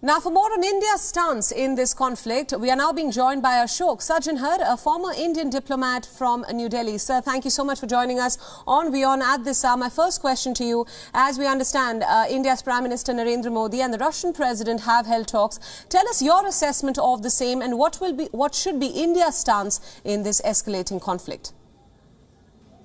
Now, for more on India's stance in this conflict, we are now being joined by Ashok Sajjanhar, a former Indian diplomat from New Delhi. Sir, thank you so much for joining us on WION at this hour. My first question to you, as we understand, India's Prime Minister Narendra Modi and the Russian President have held talks. Tell us your assessment of the same and what should be India's stance in this escalating conflict.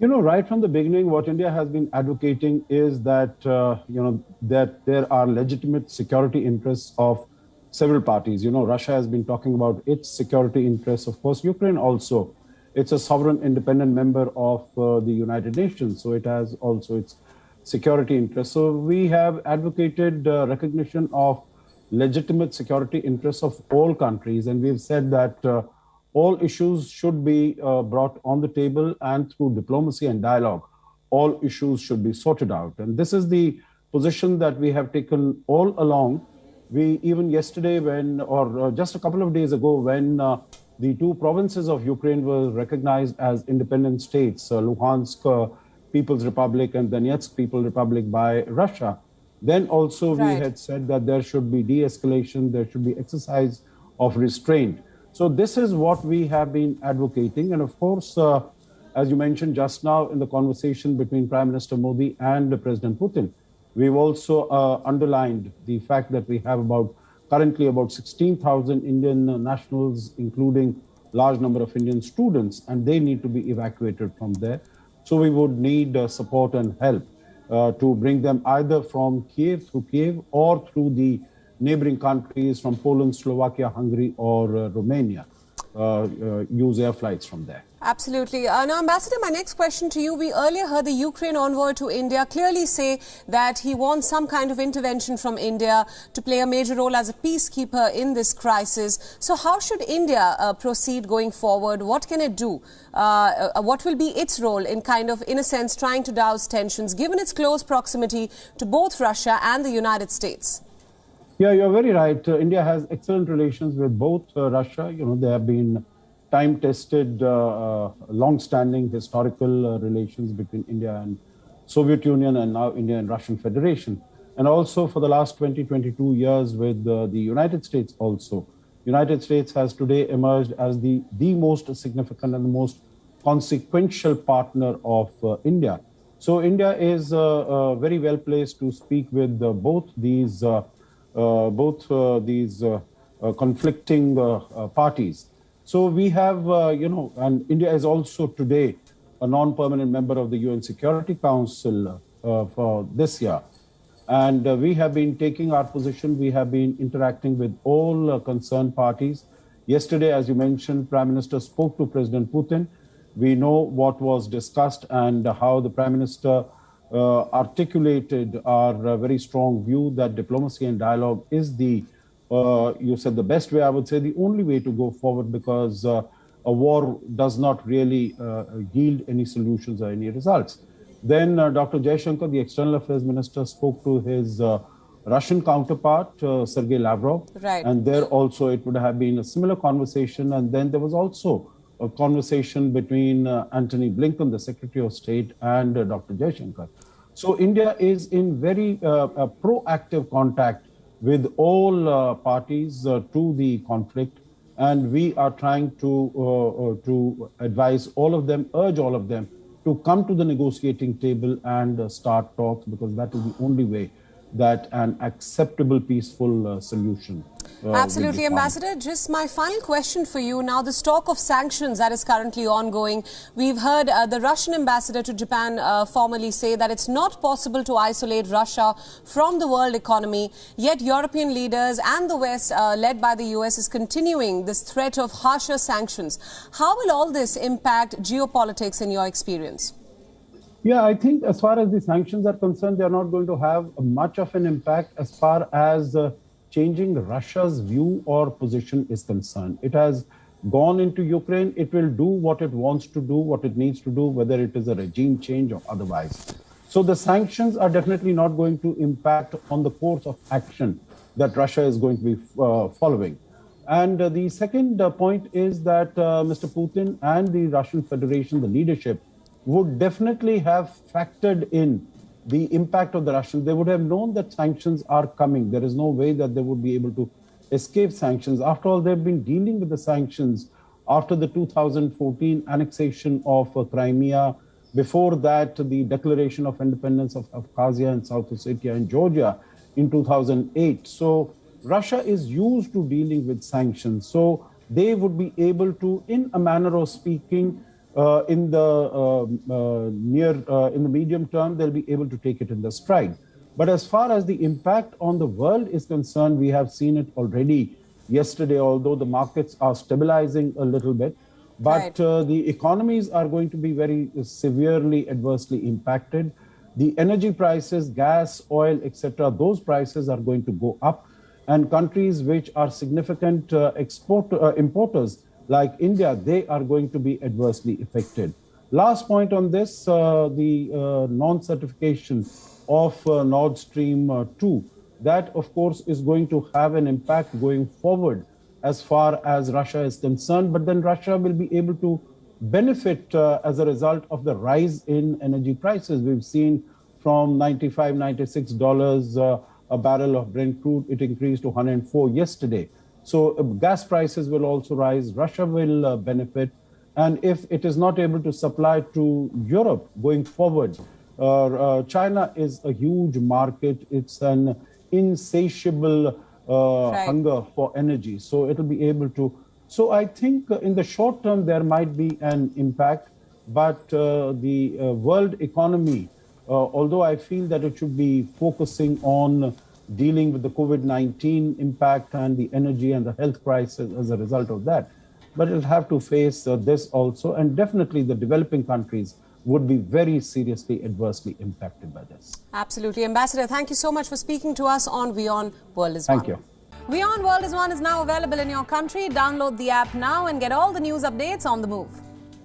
You know, right from the beginning, what India has been advocating is that, that there are legitimate security interests of several parties. You know, Russia has been talking about its security interests. Of course, Ukraine also. It's a sovereign independent member of the United Nations. So it has also its security interests. So we have advocated recognition of legitimate security interests of all countries. And we've said that all issues should be brought on the table, and through diplomacy and dialogue, all issues should be sorted out. And this is the position that we have taken all along. We even yesterday or just a couple of days ago, when the two provinces of Ukraine were recognized as independent states, Luhansk People's Republic and Donetsk People's Republic by Russia, then also we had said that there should be de-escalation, there should be exercise of restraint. So this is what we have been advocating. And of course, as you mentioned just now in the conversation between Prime Minister Modi and President Putin, we've also underlined the fact that we have currently about 16,000 Indian nationals, including large number of Indian students, and they need to be evacuated from there. So we would need support and help to bring them either from Kyiv, through Kyiv, or through the neighboring countries from Poland, Slovakia, Hungary, or Romania. Use air flights from there. Absolutely. Now, Ambassador, my next question to you. We earlier heard the Ukraine envoy to India clearly say that he wants some kind of intervention from India to play a major role as a peacekeeper in this crisis. So how should India proceed going forward? What can it do? What will be its role in in a sense, trying to douse tensions, given its close proximity to both Russia and the United States? Yeah, you're very right. India has excellent relations with both Russia. You know, they have been time-tested, long-standing historical relations between India and Soviet Union, and now India and Russian Federation. And also for the last 22 years with the United States also. United States has today emerged as the most significant and the most consequential partner of India. So India is very well placed to speak with both these conflicting parties. So we have, and India is also today a non-permanent member of the UN Security Council for this year. And we have been taking our position. We have been interacting with all concerned parties. Yesterday, as you mentioned, Prime Minister spoke to President Putin. We know what was discussed and how the Prime Minister articulated our very strong view that diplomacy and dialogue is you said the best way, I would say the only way to go forward, because a war does not really yield any solutions or any results. Then Dr. Jaishankar, the External Affairs Minister, spoke to his Russian counterpart, Sergei Lavrov. Right. And there also it would have been a similar conversation. And then there was also a conversation between Antony Blinken, the Secretary of State, and Dr. Jaishankar. So India is in very proactive contact with all parties to the conflict, and we are trying to advise all of them, urge all of them to come to the negotiating table and start talks, because that is the only way that an acceptable, peaceful solution. Absolutely, Ambassador. Just my final question for you. Now, the talk of sanctions that is currently ongoing, we've heard the Russian ambassador to Japan formally say that it's not possible to isolate Russia from the world economy. Yet European leaders and the West, led by the US, is continuing this threat of harsher sanctions. How will all this impact geopolitics in your experience? Yeah, I think as far as the sanctions are concerned, they are not going to have much of an impact as far as changing Russia's view or position is concerned. It has gone into Ukraine. It will do what it wants to do, what it needs to do, whether it is a regime change or otherwise. So the sanctions are definitely not going to impact on the course of action that Russia is going to be following. And the second point is that Mr. Putin and the Russian Federation, the leadership, would definitely have factored in the impact of the Russians. They would have known that sanctions are coming. There is no way that they would be able to escape sanctions. After all, they've been dealing with the sanctions after the 2014 annexation of Crimea. Before that, the declaration of independence of Abkhazia and South Ossetia and Georgia in 2008. So Russia is used to dealing with sanctions. So they would be able to, in a manner of speaking, in the medium term, they'll be able to take it in the stride. But as far as the impact on the world is concerned, we have seen it already yesterday, although the markets are stabilizing a little bit. But the economies are going to be very severely adversely impacted. The energy prices, gas, oil, etc., those prices are going to go up. And countries which are significant importers like India, they are going to be adversely affected. Last point on this, the non-certification of Nord Stream 2, that of course is going to have an impact going forward as far as Russia is concerned, but then Russia will be able to benefit as a result of the rise in energy prices. We've seen from $95, $96 a barrel of Brent crude, it increased to 104 yesterday. So gas prices will also rise, Russia will benefit. And if it is not able to supply to Europe going forward, China is a huge market. It's an insatiable hunger for energy. So it'll be able to. So I think in the short term, there might be an impact, but the world economy, although I feel that it should be focusing on dealing with the COVID-19 impact and the energy and the health crisis as a result of that, but it'll have to face this also. And definitely the developing countries would be very seriously adversely impacted by this. Absolutely. Ambassador, thank you so much for speaking to us on WION World is One. Thank you. WION World is One is now available in your country. Download the app now and get all the news updates on the move.